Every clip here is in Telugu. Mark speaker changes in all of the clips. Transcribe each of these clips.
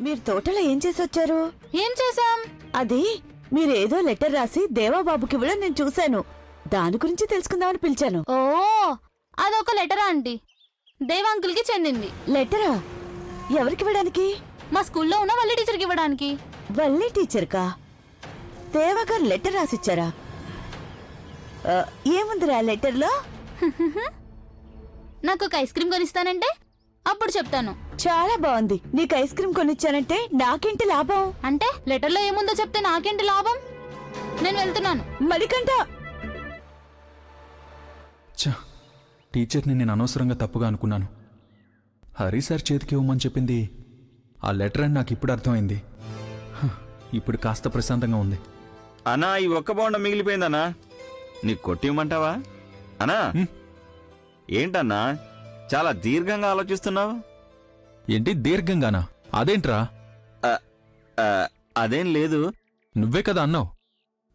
Speaker 1: మీరు తోటలో ఏం చేసి వచ్చారు?
Speaker 2: ఏం చేశాం?
Speaker 1: అది మీరేదో లెటర్ రాసి దేవాబాబుకి ఇవ్వడం నేను చూశాను. దాని గురించి తెలుసుకుందామని పిలిచాను.
Speaker 2: ఓ, అదొక లెటరా అండి? దేవాంకుల్కి చెందింది.
Speaker 1: లెటరా? ఎవరికి ఇవ్వడానికి?
Speaker 2: మా స్కూల్లో ఉన్న వల్లి టీచర్కి ఇవ్వడానికి.
Speaker 1: వల్లి టీచర్కా? దేవాగారు లెటర్ రాసిచ్చారా? ఏముందిరా లెటర్లో?
Speaker 2: నాకు ఒక ఐస్ క్రీమ్ కొనిస్తానంటే అప్పుడు చెప్తాను.
Speaker 1: చాలా బాగుంది. నీకు ఐస్ క్రీమ్ కొనిచ్చానంటే నాకేంటి లాభం?
Speaker 2: అంటే లెటర్లో ఏముందో చెప్తే నాకేంటి లాభం? నేను వెళ్తున్నాను.
Speaker 1: మణికంఠ,
Speaker 3: టీచర్ని నేను అనవసరంగా తప్పుగా అనుకున్నాను. హరి సార్ చేతికి ఇవ్వమని చెప్పింది ఆ లెటర్ అని నాకు ఇప్పుడు అర్థమైంది. ఇప్పుడు కాస్త ప్రశాంతంగా ఉంది.
Speaker 4: అన్నా, ఈ ఒక్క బౌండ మిగిలిపోయిందన్నా, నీకు కొట్టివ్వమంటావా? అన్నా ఏంటన్నా చాలా దీర్ఘంగా ఆలోచిస్తున్నావు?
Speaker 3: ఏంటి దీర్ఘంగానా? అదేంట్రా?
Speaker 4: అదేం లేదు.
Speaker 3: నువ్వే కదా అన్నావు.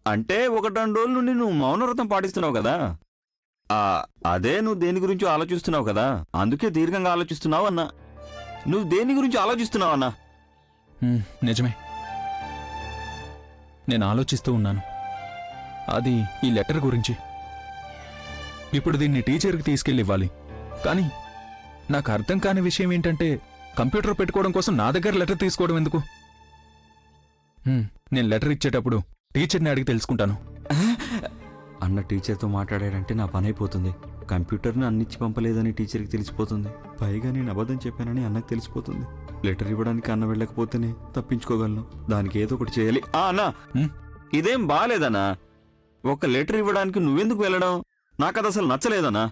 Speaker 4: అంటే 1-2 రోజుల నుండి నువ్వు మౌనవ్రతం పాటిస్తున్నావు కదా, అదే నువ్వు దేని గురించి ఆలోచిస్తున్నావు కదా, అందుకే దీర్ఘంగా ఆలోచిస్తున్నావు అన్నా. నువ్వు దేని గురించి ఆలోచిస్తున్నావు అన్నా?
Speaker 3: నిజమే, నేను ఆలోచిస్తూ ఉన్నాను. అది ఈ లెటర్ గురించి. ఇప్పుడు దీన్ని టీచర్కి తీసుకెళ్ళి ఇవ్వాలి. కానీ నాకు అర్థం కాని విషయం ఏంటంటే, కంప్యూటర్ పెట్టుకోవడం కోసం నా దగ్గర లెటర్ తీసుకోవడం ఎందుకు? నేను లెటర్ ఇచ్చేటప్పుడు టీచర్ని అడిగి తెలుసుకుంటాను.
Speaker 4: అన్న టీచర్తో మాట్లాడాడంటే నా పని అయిపోతుంది. కంప్యూటర్ని అన్నిచ్చి పంపలేదని టీచర్కి తెలిసిపోతుంది. పైగా నేను అబద్ధం చెప్పానని అన్నకు తెలిసిపోతుంది. లెటర్ ఇవ్వడానికి అన్న వెళ్ళకపోతేనే తప్పించుకోగలను. దానికి ఏదో ఒకటి చేయాలి. అన్నా, ఇదేం బాలేదన్నా. ఒక లెటర్ ఇవ్వడానికి నువ్వెందుకు వెళ్ళడం? నాకది అసలు నచ్చలేదన్నా.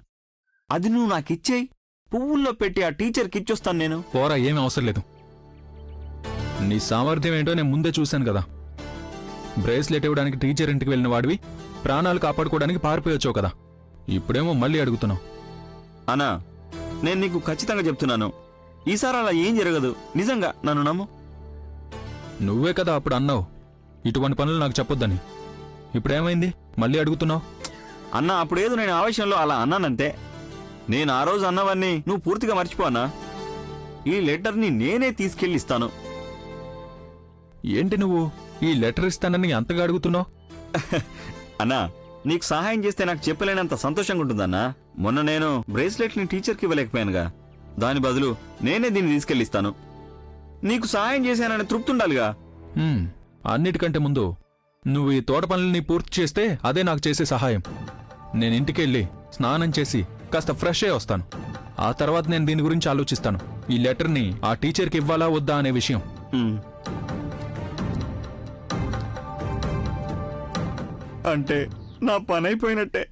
Speaker 4: అది నువ్వు నాకిచ్చేయి, పువ్వుల్లో పెట్టి ఆ టీచర్కి ఇచ్చొస్తాను నేను.
Speaker 3: పోరా, ఏమీ అవసరం లేదు. నీ సామర్థ్యం ఏంటో నేను ముందే చూశాను కదా. బ్రేస్లెట్ ఇవ్వడానికి టీచర్ ఇంటికి వెళ్ళిన వాడివి ప్రాణాలు కాపాడుకోవడానికి పారిపోయొచ్చావు కదా. ఇప్పుడేమో మళ్ళీ అడుగుతున్నావు.
Speaker 4: అన్నా, నేను నీకు ఖచ్చితంగా చెప్తున్నాను, ఈసారి అలా ఏం జరగదు. నిజంగా నన్ను నమ్ము.
Speaker 3: నువ్వే కదా అప్పుడు అన్నావు ఇటువంటి పనులు నాకు చెప్పొద్దని. ఇప్పుడేమైంది మళ్ళీ అడుగుతున్నావు?
Speaker 4: అన్నా, అప్పుడేదో నేను ఆవేశంలో అలా అన్నానంతే. నేను ఆ రోజు అన్నవన్నీ నువ్వు పూర్తిగా మర్చిపో అన్నా. ఈ లెటర్ని నేనే తీసుకెళ్ళి ఇస్తాను.
Speaker 3: ఏంటి నువ్వు ఈ లెటర్ ఇస్తానని అంతగా అడుగుతున్నావు?
Speaker 4: అన్నా, నీకు సహాయం చేస్తే నాకు చెప్పలేనంత సంతోషంగా ఉంటుందన్నా. మొన్న నేను బ్రేస్లెట్ని టీచర్కి ఇవ్వలేకపోయానుగా, దాని బదులు నేనే దీన్ని తీసుకెళ్ళిస్తాను. నీకు సహాయం చేశానని తృప్తి ఉండాలిగా.
Speaker 3: అన్నిటికంటే ముందు నువ్వు ఈ తోట పనులని పూర్తి చేస్తే అదే నాకు చేసే సహాయం. నేను ఇంటికెళ్ళి స్నానం చేసి కాస్త ఫ్రెష్ అయ్యి వస్తాను. ఆ తర్వాత నేను దీని గురించి ఆలోచిస్తాను, ఈ లెటర్ని ఆ టీచర్కి ఇవ్వాలా వద్దా అనే విషయం.
Speaker 4: అంటే నా పని అయిపోయినట్టే.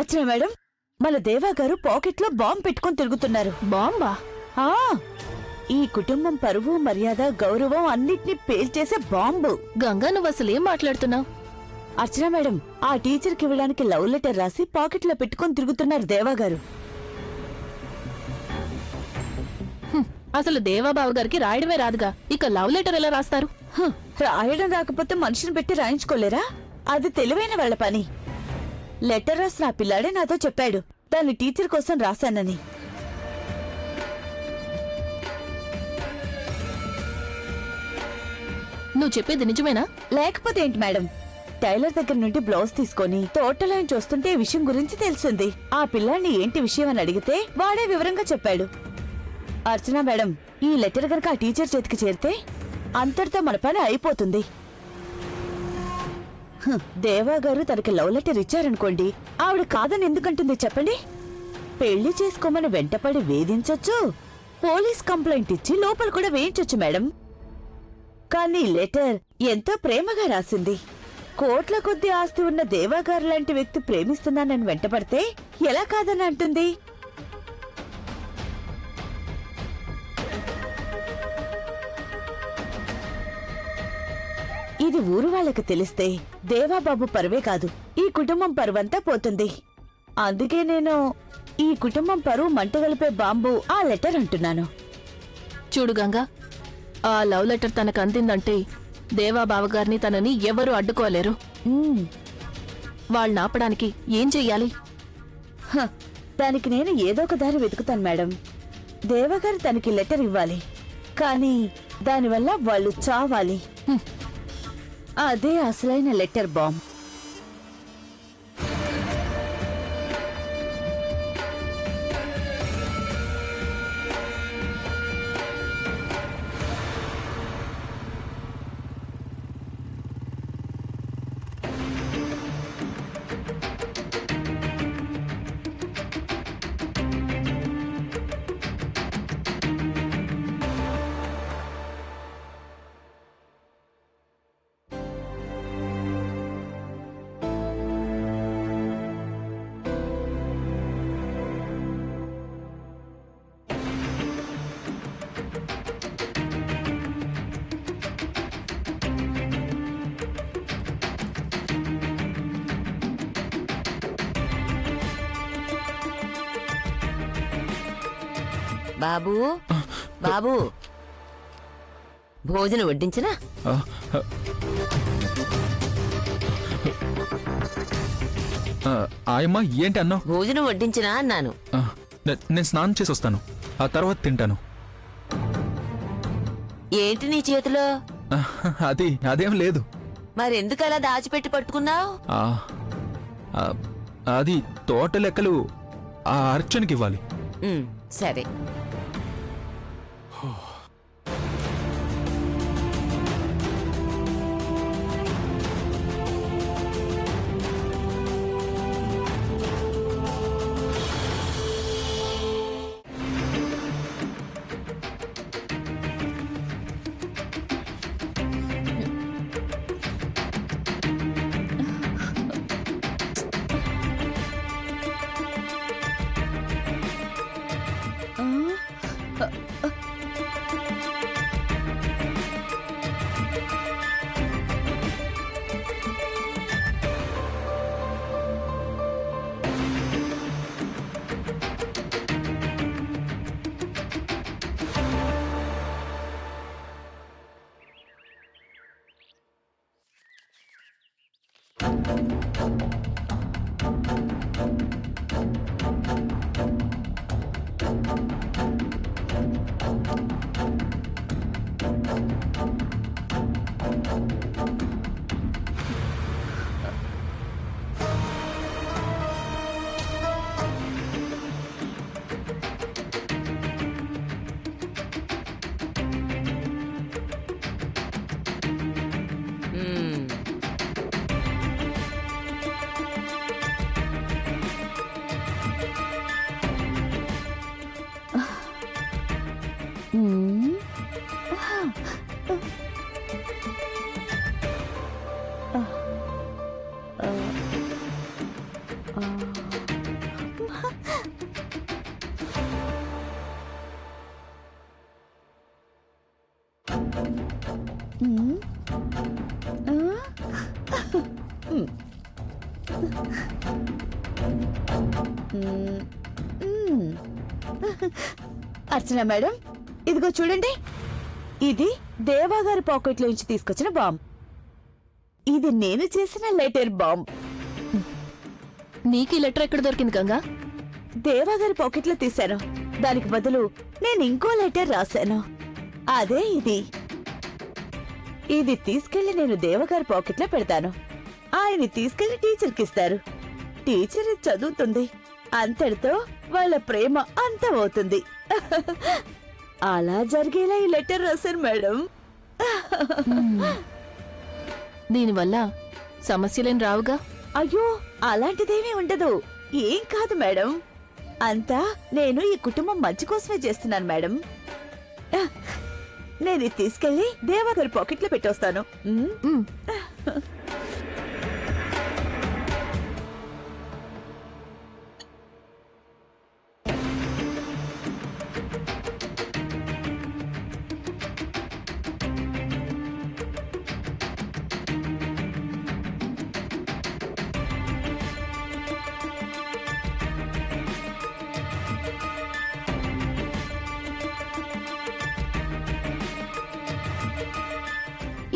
Speaker 1: అచ్చా మేడం, మన దేవా గారు పాకెట్లో బాంబు పెట్టుకొని తిరుగుతున్నారు.
Speaker 2: బాంబా?
Speaker 1: ఈ కుటుంబం పరువు, మర్యాద, గౌరవం అన్నిటినీ పేల్చేసే బాంబు.
Speaker 2: గంగా, నువ్వు అసలు ఏం మాట్లాడుతున్నావు?
Speaker 1: అర్చన మేడం, ఆ టీచర్కి ఇవ్వడానికి లవ్ లెటర్ రాసి పాకెట్లో పెట్టుకొని తిరుగుతున్నారు దేవాగారు.
Speaker 2: అసలు దేవాబాబు గారికి రాయడమే రాదుగా, ఇక లవ్ లెటర్ ఎలా రాస్తారు?
Speaker 1: రాయడం రాకపోతే మనిషిని పెట్టి రాయించుకోలేరా? అది తెలివైన వాళ్ళ పని. లెటర్ రాసిన ఆ పిల్లాడే నాతో చెప్పాడు దాన్ని టీచర్ కోసం రాశానని.
Speaker 2: నువ్వు చెప్పేది నిజమేనా?
Speaker 1: లేకపోతే ఏంటి మేడం, టైలర్ దగ్గర నుండి బ్లౌజ్ తీసుకొని తోటలో చూస్తుంటే ఈ విషయం గురించి తెలిసింది. ఆ పిల్లాన్ని ఏంటి విషయం అని అడిగితే వాడే వివరంగా చెప్పాడు. అర్చన మేడం, ఈ లెటర్ గనక ఆ టీచర్ చేతికి చేరితే అంతటితో మన పని అయిపోతుంది. దేవా గారు తనకి లవ్ లెటర్ ఇచ్చారనుకోండి, ఆవిడ కాదని ఎందుకంటుంది చెప్పండి? పెళ్లి చేసుకోమని వెంటపడి వేధించొచ్చు, పోలీస్ కంప్లైంట్ ఇచ్చి లోపల కూడా వేయించొచ్చు మేడం. కానీ లెటర్ ఎంతో ప్రేమగా రాసింది. కోట్ల కొద్ది ఆస్తి ఉన్న దేవాగారు లాంటి వ్యక్తి ప్రేమిస్తున్నానని వెంటపడితే ఎలా కాదని అంటుంది? ఇది ఊరు వాళ్ళకి తెలిస్తే దేవాబాబు పరువే కాదు, ఈ కుటుంబం పరువంతా పోతుంది. అందుకే నేను ఈ కుటుంబం పరువు మంటగలిపే బాంబు ఆ లెటర్ అంటున్నాను.
Speaker 2: చూడు గంగా, ఆ లవ్ లెటర్ తనకు అందిందంటే దేవాబావగారిని తనని ఎవరూ అడ్డుకోలేరు. వాళ్ళని ఆపడానికి ఏం చెయ్యాలి?
Speaker 1: దానికి నేను ఏదో ఒక దారి వెతుకుతాను మేడం. దేవగారు తనకి లెటర్ ఇవ్వాలి, కానీ దానివల్ల వాళ్ళు చావాలి. అదే అసలైన లెటర్ బాంబ్.
Speaker 5: బాబూ బాబూ భోజనం వడ్డించనా?
Speaker 3: ఆ, ఆయమ్మ ఏంటి అన్నావు?
Speaker 5: భోజనం వడ్డించనా అన్నాను.
Speaker 3: నేను స్నానం చేసి వస్తాను, ఆ తర్వాత తింటాను.
Speaker 5: ఏంటి నీ చేతిలో?
Speaker 3: అదేం లేదు.
Speaker 5: మరెందుకు అలా దాచిపెట్టి పట్టుకున్నావు?
Speaker 3: ఆ, ఆ, అది తోట లెక్కలు ఆ అర్చనకి ఇవ్వాలి.
Speaker 5: సరే.
Speaker 1: అర్చన మేడం, ఇదిగో చూడండి. ఇది దేవాగారి పాకెట్లో నుంచి తీసుకొచ్చిన బాంబ్. ఇది నేను చేసిన లెటర్ బాంబ్.
Speaker 2: నీకు ఈ లెటర్ ఎక్కడ దొరికింది గంగా?
Speaker 1: దేవాగారి పాకెట్లో తీశాను. దానికి బదులు నేను ఇంకో లెటర్ రాశాను. అదే ఇది. ఇది తీసుకెళ్లి నేను దేవగారి పాకెట్లో పెడతాను. ఆయన్ని తీసుకెళ్లి టీచర్కి ఇస్తారు. టీచర్ ఇది చదువుతుంది. అంతటితో వాళ్ళ ప్రేమ అంతమవుతుంది. అలా జరిగేలా ఈ లెటర్ రాశాను మేడం.
Speaker 2: దీనివల్ల సమస్యలేం రావుగా?
Speaker 1: అయ్యో, అలాంటిదేమీ ఉండదు. ఏం కాదు మేడం. అంతా నేను ఈ కుటుంబం మంచి కోసమే చేస్తున్నాను మేడం. నేను ఇది తీసుకెళ్లి దేవగారి పాకెట్లో పెట్టొస్తాను.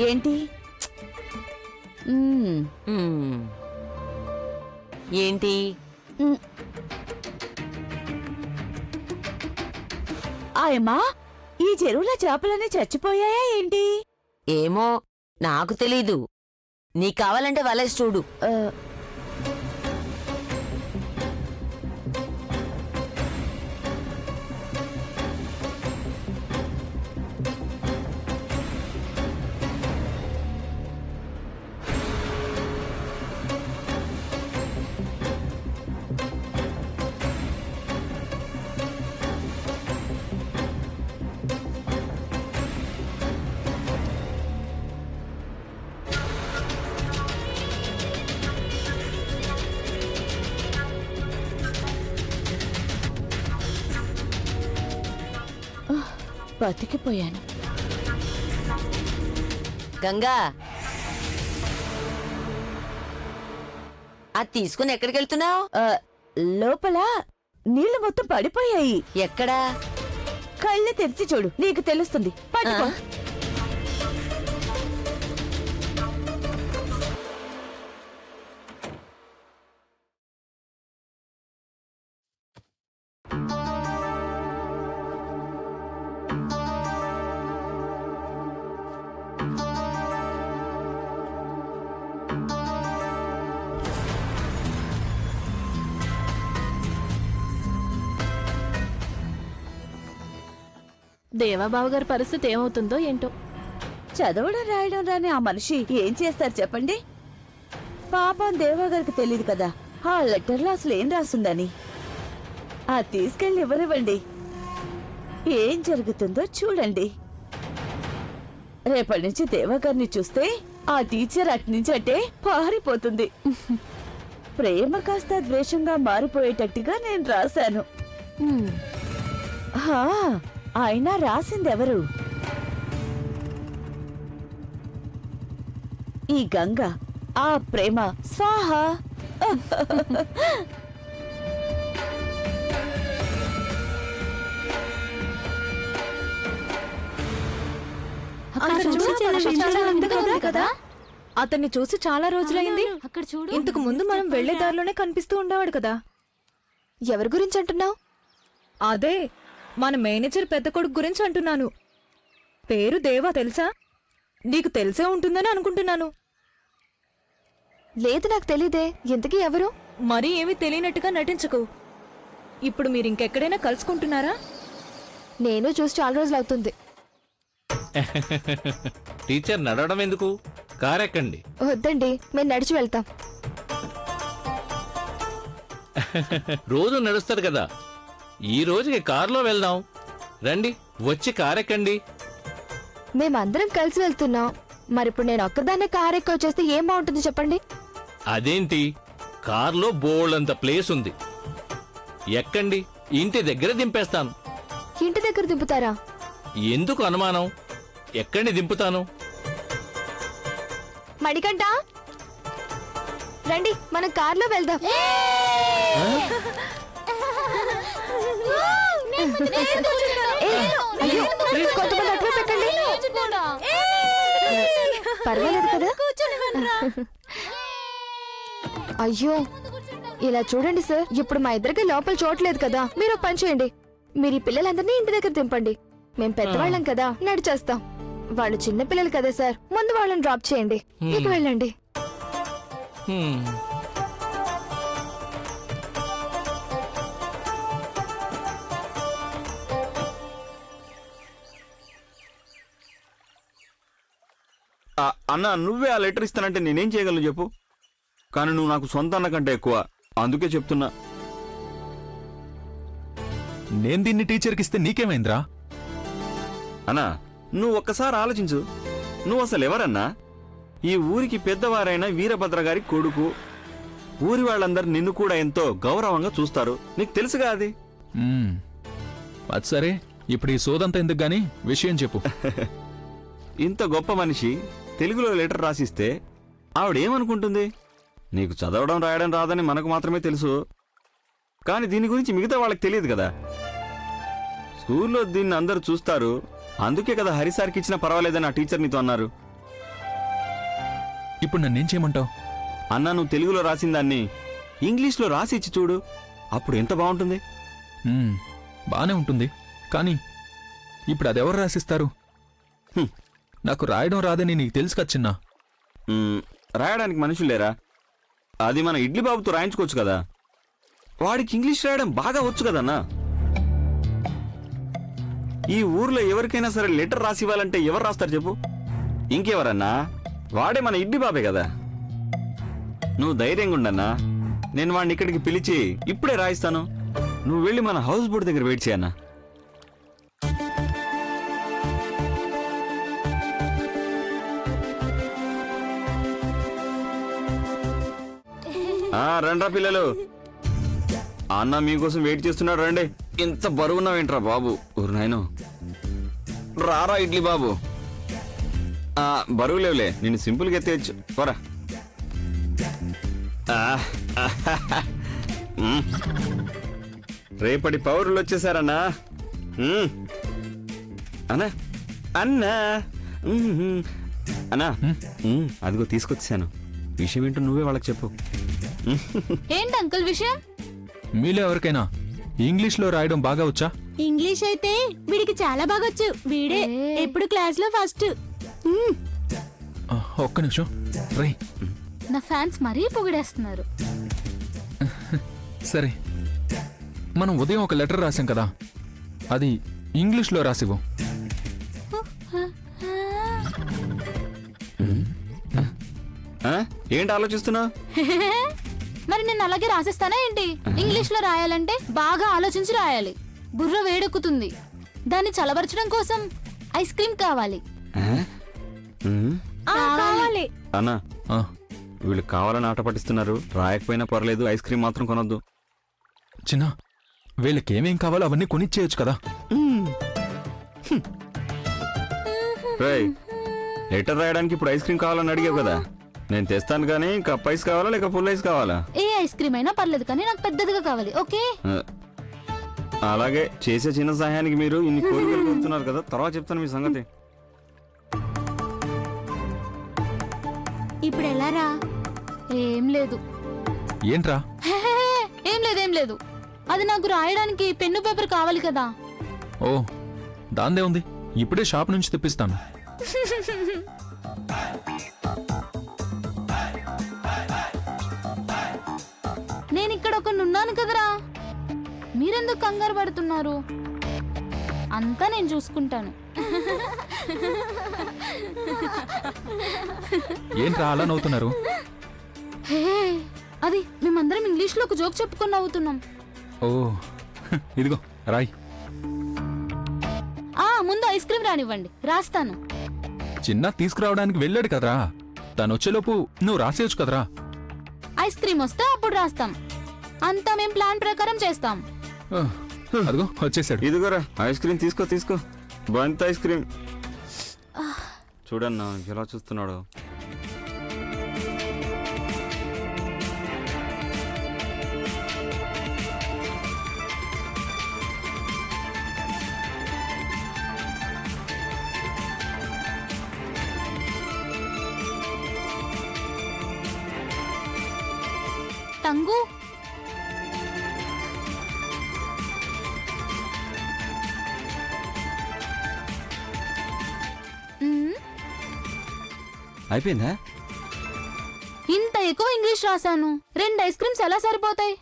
Speaker 1: ఏంటి?
Speaker 5: ఏంటి?
Speaker 1: ఆయమ్మా, ఈ చెరువులో చేపలన్నీ చచ్చిపోయాయా ఏంటి?
Speaker 5: ఏమో నాకు తెలీదు. నీకు కావాలంటే వలేసి చూడు.
Speaker 1: ఆ, బతికిపోయాను.
Speaker 5: గంగా, అది తీసుకుని ఎక్కడికి వెళ్తున్నావు?
Speaker 1: లోపల నీళ్లు మొత్తం పడిపోయాయి.
Speaker 5: ఎక్కడా?
Speaker 1: కళ్ళు తెరిచి చూడు, నీకు తెలుస్తుంది. పట్టుకో.
Speaker 5: ఆ?
Speaker 2: దేవాబావ గారి పరిస్థితి ఏమవుతుందో ఏంటో.
Speaker 1: చదవడం రాయడం రాని ఆ మనిషి ఏం చేస్తారు చెప్పండి? పాపం దేవాగారికి తెలియదు కదా ఆ లెటర్లో అసలు ఏం రాస్తుందని. ఆ తీసుకెళ్ళి ఇవ్వనివ్వండి. ఏం జరుగుతుందో చూడండి. రేపటి నుంచి దేవాగారిని చూస్తే ఆ టీచర్ అట్నుంచి అంటే పారిపోతుంది. ప్రేమ కాస్త ద్వేషంగా మారిపోయేటట్టుగా నేను రాశాను.
Speaker 2: హ్మ్.
Speaker 1: హా, అయినా రాసిందెవరు? ఈ గంగ, ఆ ప్రేమ. స్వాహ.
Speaker 6: అతన్ని చూసి చాలా రోజులైంది. ఇంతకు ముందు మనం వెళ్లే దారిలోనే కనిపిస్తూ ఉండేవాడు కదా.
Speaker 7: ఎవరి గురించి అంటున్నావు?
Speaker 6: అదే మన మేనేజర్ పెద్ద కొడుకు గురించి అంటున్నాను. పేరు దేవా, తెలుసా? నీకు తెలిసే ఉంటుందని అనుకుంటున్నాను.
Speaker 7: లేదు, నాకు తెలీదే. ఇంతకీ ఎవరు?
Speaker 6: మరీ ఏమీ తెలియనట్టుగా నటించకు. ఇప్పుడు మీరు ఇంకెక్కడైనా కలుసుకుంటున్నారా?
Speaker 7: నేను చూసి చాలా రోజులు అవుతుంది.
Speaker 8: టీచర్ నడవడం ఎందుకు? కారెక్కండి.
Speaker 7: వద్దండి, మేము నడిచి వెళ్తాం.
Speaker 8: రోజు నడుస్తారు కదా, ఈ రోజుకి కారులో వెళ్దాం. రండి, వచ్చి కారెక్కండి.
Speaker 7: మేమందరం కలిసి వెళ్తున్నాం. మరిప్పుడు నేను ఒక్కదాన్నే కారు ఎక్కువ చేస్తే ఏం బాగుంటుంది చెప్పండి?
Speaker 8: అదేంటి, కార్లో బోల్డంత ప్లేస్ ఉంది. ఎక్కండి, ఇంటి దగ్గర దింపేస్తాను.
Speaker 7: ఇంటి దగ్గర దింపుతారా?
Speaker 8: ఎందుకు అనుమానం? ఎక్కండి, దింపుతాను.
Speaker 7: మణికంఠ, రండి మనం కార్లో వెళ్దాం. అయ్యో, కొంతమంది అటువైపు ఎక్కండి. పర్వాలేదు కదా? అయ్యో, ఇలా చూడండి సార్, ఇప్పుడు మా ఇద్దరికి లోపల చూడలేదు కదా. మీరు ఒక పని చేయండి, మీరు ఈ పిల్లలందరినీ ఇంటి దగ్గర దింపండి. మేం పెద్దవాళ్ళం కదా, నడిచేస్తాం. వాళ్ళు చిన్న పిల్లలు కదా సార్, ముందు వాళ్ళని డ్రాప్ చేయండి. ఇక వెళ్ళండి.
Speaker 8: హ్మ్.
Speaker 4: అన్న, నువ్వే ఆ లెటర్ ఇస్తానంటే నేనేం చేయగలను చెప్పు? కానీ నువ్వు నాకు సొంత అన్న కంటే ఎక్కువ, అందుకే చెప్తున్నా.
Speaker 3: నేను దీన్ని టీచర్కి ఇస్తే నీకేమైందిరా?
Speaker 4: అన్నా, నువ్వు ఒక్కసారి ఆలోచించు. నువ్వు అసలు ఎవరన్నా? ఈ ఊరికి పెద్దవారైన వీరభద్ర గారి కొడుకు. ఊరి వాళ్ళందరూ నిన్ను కూడా ఎంతో గౌరవంగా చూస్తారు. నీకు తెలుసుగా అది.
Speaker 3: మ్మ్. అది సరే, ఇప్పుడు ఈ సోదంతా ఎందుకు గాని విషయం చెప్పు.
Speaker 4: ఇంత గొప్ప మనిషి తెలుగులో లెటర్ రాసిస్తే ఆవిడేమనుకుంటుంది? నీకు చదవడం రాయడం రాదని మనకు మాత్రమే తెలుసు, కానీ దీని గురించి మిగతా వాళ్ళకి తెలియదు కదా. స్కూల్లో దీన్ని అందరూ చూస్తారు. అందుకే కదా హరిసార్కి ఇచ్చినా పర్వాలేదని ఆ టీచర్ నీతో అన్నారు.
Speaker 3: ఇప్పుడు నన్నేం చేయమంటావు?
Speaker 4: అన్నా, నువ్వు తెలుగులో రాసిన దాన్ని ఇంగ్లీష్లో రాసి ఇచ్చి చూడు, అప్పుడు ఎంత బాగుంటుంది.
Speaker 3: బానే ఉంటుంది, కానీ ఇప్పుడు అదెవరు రాసిస్తారు?
Speaker 4: హ్మ్.
Speaker 3: నాకు రాయడం రాదని నీకు తెలుసు కదా చిన్నా.
Speaker 4: రాయడానికి మనుషులు లేరా? అది మన ఇడ్లీ బాబుతో రాయించుకోవచ్చు కదా. వాడికి ఇంగ్లీష్ రాయడం బాగా వచ్చు కదన్నా. ఈ ఊర్లో ఎవరికైనా సరే లెటర్ రాసి ఇవ్వాలంటే ఎవరు రాస్తారు చెప్పు? ఇంకెవరన్నా? వాడే మన ఇడ్లీ బాబే కదా. నువ్వు ధైర్యంగా ఉండన్నా. నేను వాడిని ఇక్కడికి పిలిచి ఇప్పుడే రాయిస్తాను. నువ్వు వెళ్ళి మన హౌస్ బోట్ దగ్గర వెయిట్ చేయన్నా. రండ్రా పిల్లలు, అన్న మీకోసం వెయిట్ చేస్తున్నాడు. రండి. ఇంత బరువున్నావేంట్రా బాబు? ఊరు నాయను, రారా ఇడ్లీ బాబు. బరువు లేవులే, నేను సింపుల్గా ఎత్తేయచ్చు. పోరా. రేపటి పౌరులు వచ్చేసారన్నా. అన్నా అన్నా అన్నా అదిగో తీసుకొచ్చాను. విషయం ఏంటో నువ్వే వాళ్ళకి చెప్పు.
Speaker 2: ఏంటి అంకుల్ విషయం?
Speaker 3: మీలో ఎవరికైనా ఇంగ్లీష్లో రాయడం బాగా వచ్చా?
Speaker 9: ఇంగ్లీష్ అయితే వీడికి చాలా బాగొచ్చు. వీడే ఎప్పుడు క్లాస్ లో ఫస్ట్.
Speaker 3: ఒక్క నిమిషం రై.
Speaker 9: నా ఫ్యాన్స్ మరీ పొగిడేస్తున్నారు.
Speaker 3: సరే, మనం ఉదయం ఒక లెటర్ రాసాం కదా, అది ఇంగ్లీష్లో రాసివ్వు.
Speaker 4: ఏంటి ఆలోచిస్తున్నావు?
Speaker 9: మరి నేను అలాగే రాసిస్తానా ఏంటి? ఇంగ్లీష్ లో రాయాలంటే బాగా ఆలోచించి రాయాలి. బుర్ర వేడెక్కుతుంది. దాన్ని చల్లబరచడం కోసం ఐస్ క్రీమ్ కావాలి. కావాలి.
Speaker 4: అన్నా,
Speaker 3: ఆ,
Speaker 4: వీళ్ళు కావాలని ఆట పట్టిస్తున్నారు. రాయకపోయినా పర్లేదు, ఐస్ క్రీమ్ మాత్రం కొనొద్దు.
Speaker 3: చిన్న, వీళ్ళకేమేం కావాలో అవన్నీ కొనిచ్చేయచ్చు కదా.
Speaker 4: రేయ్, లెటర్ రాయడానికి ఇప్పుడు ఐస్ క్రీమ్ కావాలని అడిగావు కదా, నేను తెస్తాను. కానీ కప్ ఐస్ కావాలా లేక ఫుల్ ఐస్ కావాలా?
Speaker 9: ఏ ఐస్ క్రీమ్ అయినా పర్లేదు, కానీ నాకు పెద్దదిగా కావాలి. ఓకే.
Speaker 4: అలాగే, చేసే చిన్న సహాయానికి మీరు ఇన్ని కోరికలు కోరుతున్నారు కదా, తర్వాత చెప్తాను మీ సంగతి.
Speaker 9: ఇప్పుడు ఎలా రా?
Speaker 2: ఏం లేదు.
Speaker 3: ఏంట్రా?
Speaker 2: ఏం లేదు. అది నాకు రాయడానికి పెన్ను పేపర్ కావాలి కదా.
Speaker 3: ఓ, దాందే ఉంది, ఇప్పుడే షాప్ నుంచి తెప్పిస్తాను.
Speaker 2: నేను ఇక్కడ ఒకనున్నాను కదరా, మీరెందుకు కంగారు పడుతున్నారు? అంతా నేను చూసుకుంటాను.
Speaker 3: ఏంట్రా అలా నవ్వుతున్నారు?
Speaker 2: హే, అది మేమందరం ఇంగ్లీష్లో ఒక జోక్ చెప్పుకొని నవ్వుతున్నాం.
Speaker 3: ఓ, ఇదిగో రాయ్.
Speaker 2: ముందు ఐస్ క్రీమ్ రానివ్వండి, రాస్తాను.
Speaker 3: చిన్న తీసుకురావడానికి వెళ్ళాడు కదరా, తను వచ్చేలోపు నువ్వు రాసేయచ్చు కదరా.
Speaker 2: ఐస్ క్రీమ్ వస్తే అప్పుడు రాస్తాం. అంతా మేం ప్లాన్ ప్రకారం చేస్తాం.
Speaker 3: అదిగో వచ్చేసాడు.
Speaker 4: ఇదిగోరా ఐస్ క్రీమ్, తీసుకో. బంత్ ఐస్ క్రీమ్. చూడన్నా ఎలా చూస్తున్నాడు.
Speaker 2: తంగు,
Speaker 4: అయిపోయిందా?
Speaker 2: ఇంత ఎక్కువ ఇంగ్లీష్ రాశాను. 2 ఐస్ క్రీమ్స్ ఎలా సరిపోతాయి?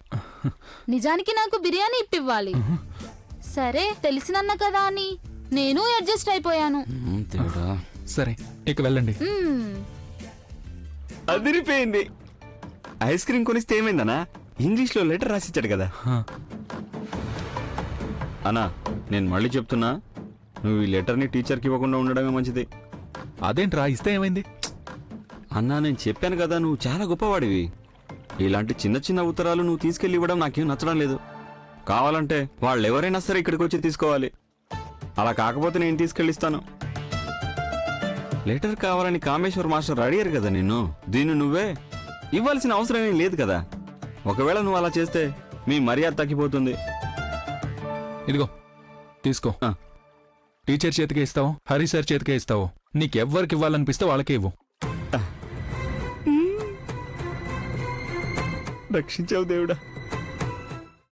Speaker 2: నిజానికి నాకు బిర్యానీ ఇప్పివ్వాలి. సరే, తెలిసినన్న కదా అని నేను అడ్జస్ట్ అయిపోయాను.
Speaker 3: సరే, ఇక వెళ్ళండి.
Speaker 4: అదిరిపోయింది. ఐస్ క్రీమ్ కొనిస్తే ఏమైందనా? ఇంగ్లీష్లో లెటర్ రాసిచ్చాడు కదా. అన్నా, నేను మళ్ళీ చెప్తున్నా, నువ్వు ఈ లెటర్ని టీచర్కి ఇవ్వకుండా ఉండడమే మంచిది.
Speaker 3: అదేంట్రా, ఇస్తే ఏమైంది?
Speaker 4: అన్నా, నేను చెప్పాను కదా, నువ్వు చాలా గొప్పవాడివి. ఇలాంటి చిన్న చిన్న ఉత్తరాలు నువ్వు తీసుకెళ్ళి ఇవ్వడం నాకేం నచ్చడం లేదు. కావాలంటే వాళ్ళు ఎవరైనా సరే ఇక్కడికి వచ్చి తీసుకోవాలి. అలా కాకపోతే నేను తీసుకెళ్ళిస్తాను. లెటర్ కావాలని కామేశ్వర్ మాస్టర్ అడిగారు కదా నిన్ను. దీన్ని నువ్వే ఇవ్వాల్సిన అవసరం ఏం లేదు కదా. ఒకవేళ నువ్వు అలా చేస్తే మీ మర్యాద తగ్గిపోతుంది.
Speaker 3: ఇదిగో తీసుకో. టీచర్ చేతికే ఇస్తావు, హరి సార్ చేతికే ఇస్తావు, నీకెవ్వరికి ఇవ్వాలనిపిస్తే వాళ్ళకే ఇవ్వు.
Speaker 4: రక్షించావు దేవుడా.